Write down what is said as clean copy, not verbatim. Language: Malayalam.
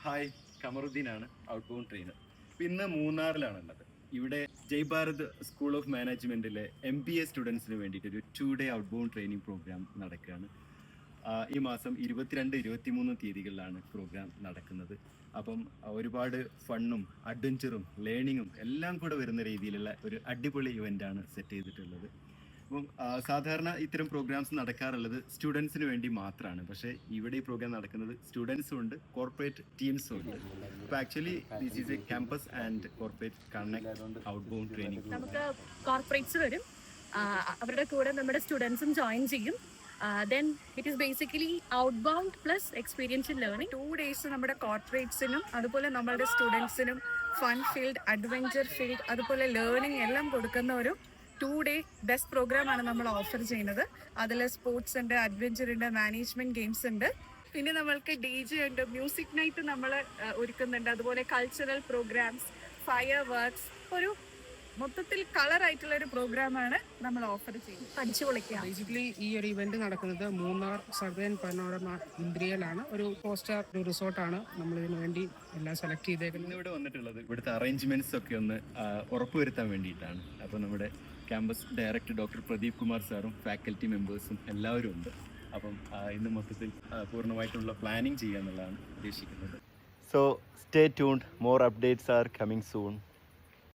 ഹായ്, കമറുദ്ദീനാണ്, ഔട്ട് ബൗണ്ട് ട്രെയിനർ. ഇന്ന് മൂന്നാറിലാണുള്ളത്. ഇവിടെ ജയ് ഭാരത് സ്കൂൾ ഓഫ് മാനേജ്മെന്റിലെ MBA സ്റ്റുഡൻസിന് വേണ്ടിയിട്ട് ഒരു 2-day out bound training programme നടക്കുകയാണ്. ഈ മാസം 22-23 തീയതികളിലാണ് പ്രോഗ്രാം നടക്കുന്നത്. അപ്പം ഒരുപാട് ഫണ്ണും അഡ്വഞ്ചറും ലേണിങ്ങും എല്ലാം കൂടെ വരുന്ന രീതിയിലുള്ള ഒരു അടിപൊളി ഇവൻ്റാണ് സെറ്റ് ചെയ്തിട്ടുള്ളത്. അപ്പം സാധാരണ ഇത്തരം പ്രോഗ്രാംസ് നടക്കാറുള്ളത് സ്റ്റുഡൻസിന് വേണ്ടി മാത്രമാണ്. പക്ഷേ ഇവിടെ ഈ പ്രോഗ്രാം നടക്കുന്നത് സ്റ്റുഡൻസും ഉണ്ട്, കോർപ്പറേറ്റ് ടീംസും ഉണ്ട്. അപ്പോൾ actually this is A campus and corporate connect out bound training. നമുക്ക് കോർപ്പറേറ്റ്സ് വരും, അവരുടെ കൂടെ നമ്മുടെ സ്റ്റുഡൻസും ജോയിൻ ചെയ്യും. Then it is basically out bound plus experiential learning. 2 days നമ്മുടെ കോർപ്പറേറ്റ്സിനും അതുപോലെ നമ്മളുടെ സ്റ്റുഡൻസിനും ഫൺ ഫീൽഡ്, അഡ്വഞ്ചർ ഫീൽഡ്, അതുപോലെ ലേണിംഗ് എല്ലാം കൊടുക്കുന്ന ഒരു 2-day ബെസ്റ്റ് പ്രോഗ്രാമാണ് നമ്മൾ ഓഫർ ചെയ്യുന്നത്. അതിൽ സ്പോർട്സ് ഉണ്ട്, അഡ്വഞ്ചർ ഉണ്ട്, മാനേജ്മെന്റ് ഗെയിംസ് ഉണ്ട്. പിന്നെ നമ്മൾക്ക് DJ ഉണ്ട്, മ്യൂസിക് നൈറ്റ് നമ്മൾ ഒരുക്കുന്നുണ്ട്. അതുപോലെ കൾച്ചറൽ പ്രോഗ്രാംസ്, ഫയർ വർക്ക്സ്, ഒരു മൊത്തത്തിൽ കളർ ആയിട്ടുള്ള ഒരു പ്രോഗ്രാമാണ് നമ്മൾ ഓഫർ ചെയ്യുന്നത്. പഠിച്ചു പൊളിക്കാം. ബേസിക്കലി ഈ ഒരു ഇവന്റ് നടക്കുന്നത് മൂന്നാർ സദേൺ പനോരമ ഇന്ദ്രിയയിലാണ്. ഒരു 4-star റിസോർട്ടാണ് നമ്മൾ ഇതിനു വേണ്ടി എല്ലാം സെലക്ട് ചെയ്തേക്കുന്നത്. ഇവിടെ വന്നിട്ടുള്ളത് ഇവിടുത്തെ അറേഞ്ച്മെന്റ്സ് ഒക്കെ ഒന്ന് ഉറപ്പുവരുത്താൻ വേണ്ടിയിട്ടാണ്. അപ്പോൾ നമ്മുടെ campus director doctor Pradeep Kumar സാറും ഫാക്കൽറ്റി മെമ്പേഴ്സും എല്ലാവരും ഉണ്ട്. അപ്പം ഇന്ന് മൊത്തത്തിൽ പൂർണ്ണമായിട്ടുള്ള പ്ലാനിങ് ചെയ്യുക എന്നുള്ളതാണ് ഉദ്ദേശിക്കുന്നത്. So stay tuned, more updates are coming soon.